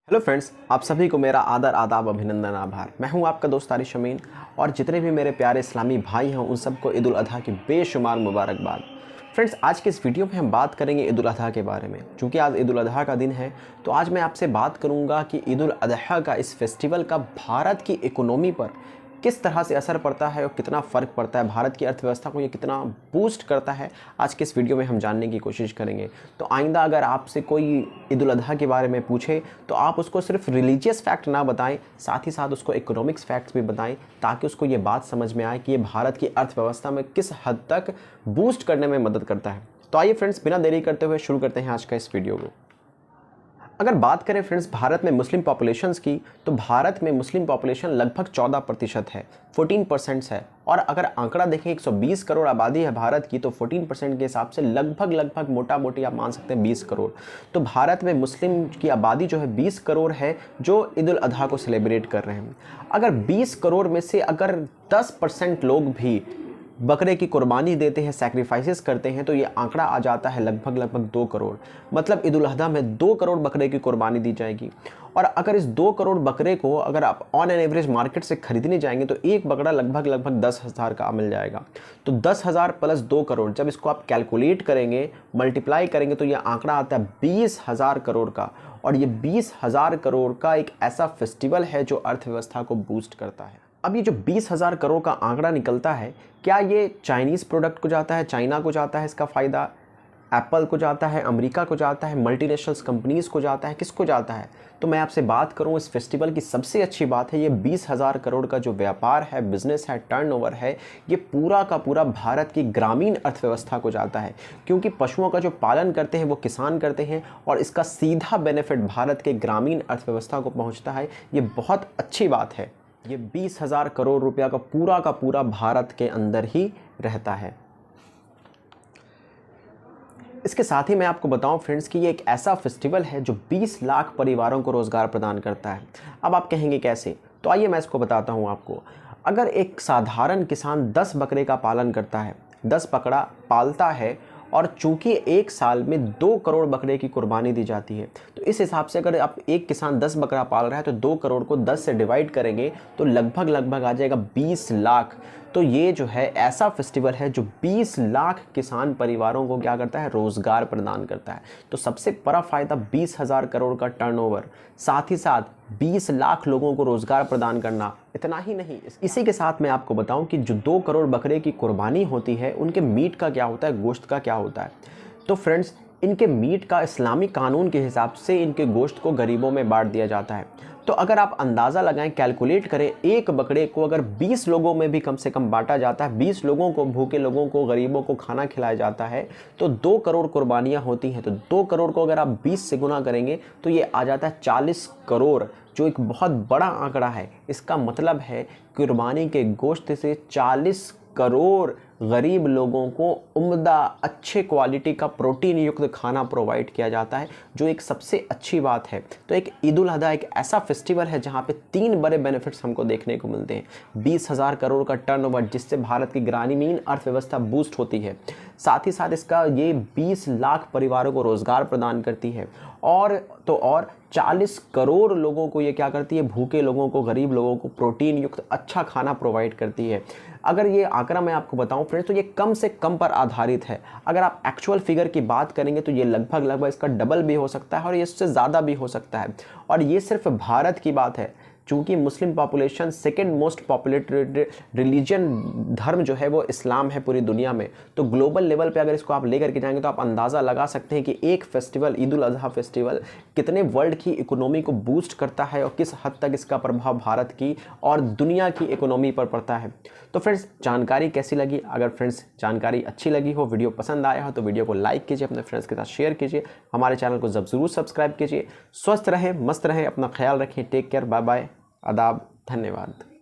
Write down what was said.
Hello friends, आप सभी को मेरा आदर आदाब अभिनंदन आभार। मैं हूं आपका दोस्त तारिश अमीन और जितने भी मेरे प्यारे इस्लामी भाई हैं उन सबको ईद उल अज़हा की बेशुमार मुबारकबाद। फ्रेंड्स, आज के इस वीडियो में हम बात करेंगे ईद उल अज़हा के बारे में। चूँकि आज ईद उल अज़हा का दिन है तो आज मैं आपसे बात करूँगा कि ईद उल अज़हा का इस फेस्टिवल का भारत की इकोनॉमी पर किस तरह से असर पड़ता है और कितना फ़र्क पड़ता है, भारत की अर्थव्यवस्था को ये कितना बूस्ट करता है, आज के इस वीडियो में हम जानने की कोशिश करेंगे। तो आइंदा अगर आपसे कोई ईद उल अज़हा के बारे में पूछे तो आप उसको सिर्फ रिलीजियस फैक्ट ना बताएं, साथ ही साथ उसको इकोनॉमिक्स फैक्ट्स भी बताएं, ताकि उसको ये बात समझ में आए कि ये भारत की अर्थव्यवस्था में किस हद तक बूस्ट करने में मदद करता है। तो आइए फ्रेंड्स, बिना देरी करते हुए शुरू करते हैं आज का इस वीडियो को। अगर बात करें फ्रेंड्स भारत में मुस्लिम पॉपुलेशंस की, तो भारत में मुस्लिम पॉपुलेशन लगभग 14% है, 14% है। और अगर आंकड़ा देखें 120 करोड़ आबादी है भारत की, तो 14% के हिसाब से लगभग मोटा मोटी आप मान सकते हैं 20 करोड़। तो भारत में मुस्लिम की आबादी जो है 20 करोड़ है जो ईद उल अज़हा को सेलिब्रेट कर रहे हैं। अगर 20 करोड़ में से अगर 10% लोग भी बकरे की कुर्बानी देते हैं, सैक्रिफाइसेस करते हैं, तो ये आंकड़ा आ जाता है लगभग 2 करोड़। मतलब ईद उल अज़हा में 2 करोड़ बकरे की कुर्बानी दी जाएगी। और अगर इस 2 करोड़ बकरे को अगर आप ऑन एन एवरेज मार्केट से खरीदने जाएंगे तो एक बकरा लगभग 10,000 का मिल जाएगा। तो 10,000 प्लस 2 करोड़, जब इसको आप कैलकुलेट करेंगे, मल्टीप्लाई करेंगे, तो ये आंकड़ा आता है 20,000 करोड़ का। और ये 20,000 करोड़ का एक ऐसा फेस्टिवल है जो अर्थव्यवस्था को बूस्ट करता है। अब ये जो 20,000 करोड़ का आंकड़ा निकलता है, क्या ये चाइनीज़ प्रोडक्ट को जाता है, चाइना को जाता है इसका फ़ायदा, एप्पल को जाता है, अमेरिका को जाता है, मल्टीनेशनल्स कंपनीज़ को जाता है, किसको जाता है? तो मैं आपसे बात करूं, इस फेस्टिवल की सबसे अच्छी बात है ये 20,000 करोड़ का जो व्यापार है, बिजनेस है, टर्नओवर है, ये पूरा का पूरा भारत की ग्रामीण अर्थव्यवस्था को जाता है। क्योंकि पशुओं का जो पालन करते हैं वो किसान करते हैं और इसका सीधा बेनिफिट भारत के ग्रामीण अर्थव्यवस्था को पहुँचता है। ये बहुत अच्छी बात है। ये 20,000 करोड़ रुपया का पूरा भारत के अंदर ही रहता है। इसके साथ ही मैं आपको बताऊं फ्रेंड्स कि ये एक ऐसा फेस्टिवल है जो 20 लाख परिवारों को रोज़गार प्रदान करता है। अब आप कहेंगे कैसे? तो आइए मैं इसको बताता हूं आपको। अगर एक साधारण किसान 10 बकरे का पालन करता है, 10 बकरा पालता है, और चूंकि एक साल में 2 करोड़ बकरे की कुर्बानी दी जाती है, तो इस हिसाब से अगर आप एक किसान 10 बकरा पाल रहा है तो 2 करोड़ को 10 से डिवाइड करेंगे तो लगभग आ जाएगा 20 लाख। तो ये जो है ऐसा फेस्टिवल है जो 20 लाख किसान परिवारों को क्या करता है, रोज़गार प्रदान करता है। तो सबसे बड़ा फ़ायदा 20,000 करोड़ का टर्नओवर, साथ ही साथ 20 लाख लोगों को रोज़गार प्रदान करना। इतना ही नहीं, इसी के साथ मैं आपको बताऊं कि जो 2 करोड़ बकरे की कुर्बानी होती है उनके मीट का क्या होता है, गोश्त का क्या होता है। तो फ्रेंड्स, इनके मीट का इस्लामी कानून के हिसाब से इनके गोश्त को गरीबों में बांट दिया जाता है। तो अगर आप अंदाज़ा लगाएं, कैलकुलेट करें, एक बकरे को अगर 20 लोगों में भी कम से कम बांटा जाता है, 20 लोगों को, भूखे लोगों को, गरीबों को खाना खिलाया जाता है, तो 2 करोड़ कुर्बानियाँ होती हैं। तो 2 करोड़ को अगर आप 20 से गुना करेंगे तो ये आ जाता है 40 करोड़, जो एक बहुत बड़ा आंकड़ा है। इसका मतलब है कुर्बानी के गोश्त से 40 करोड़ गरीब लोगों को उम्दा अच्छे क्वालिटी का प्रोटीन युक्त खाना प्रोवाइड किया जाता है, जो एक सबसे अच्छी बात है। तो एक ईद उल अज़हा एक ऐसा फेस्टिवल है जहां पे 3 बड़े बेनिफिट्स हमको देखने को मिलते हैं। 20,000 करोड़ का टर्नओवर, जिससे भारत की ग्रामीण अर्थव्यवस्था बूस्ट होती है, साथ ही साथ इसका ये 20 लाख परिवारों को रोज़गार प्रदान करती है, और 40 करोड़ लोगों को ये क्या करती है, भूखे लोगों को, गरीब लोगों को प्रोटीन युक्त अच्छा खाना प्रोवाइड करती है। अगर ये आंकड़ा मैं आपको बताऊं फ्रेंड्स, तो ये कम से कम पर आधारित है। अगर आप एक्चुअल फिगर की बात करेंगे तो ये लगभग इसका डबल भी हो सकता है और इससे ज़्यादा भी हो सकता है। और ये सिर्फ भारत की बात है। चूँकि Muslim population second most populated religion, धर्म जो है वो इस्लाम है पूरी दुनिया में, तो ग्लोबल लेवल पे अगर इसको आप लेकर के जाएंगे तो आप अंदाज़ा लगा सकते हैं कि एक फेस्टिवल, ईद उल अज़हा फेस्टिवल, कितने वर्ल्ड की इकोनॉमी को बूस्ट करता है और किस हद तक इसका प्रभाव भारत की और दुनिया की इकोनॉमी पर पड़ता है। तो फ्रेंड्स, जानकारी कैसी लगी? अगर फ्रेंड्स जानकारी अच्छी लगी हो, वीडियो पसंद आया हो, तो वीडियो को लाइक कीजिए, अपने फ्रेंड्स के साथ शेयर कीजिए, हमारे चैनल को ज़रूर सब्सक्राइब कीजिए। स्वस्थ रहें, मस्त रहें, अपना ख्याल रखें। टेक केयर, बाय बाय, आदाब, धन्यवाद।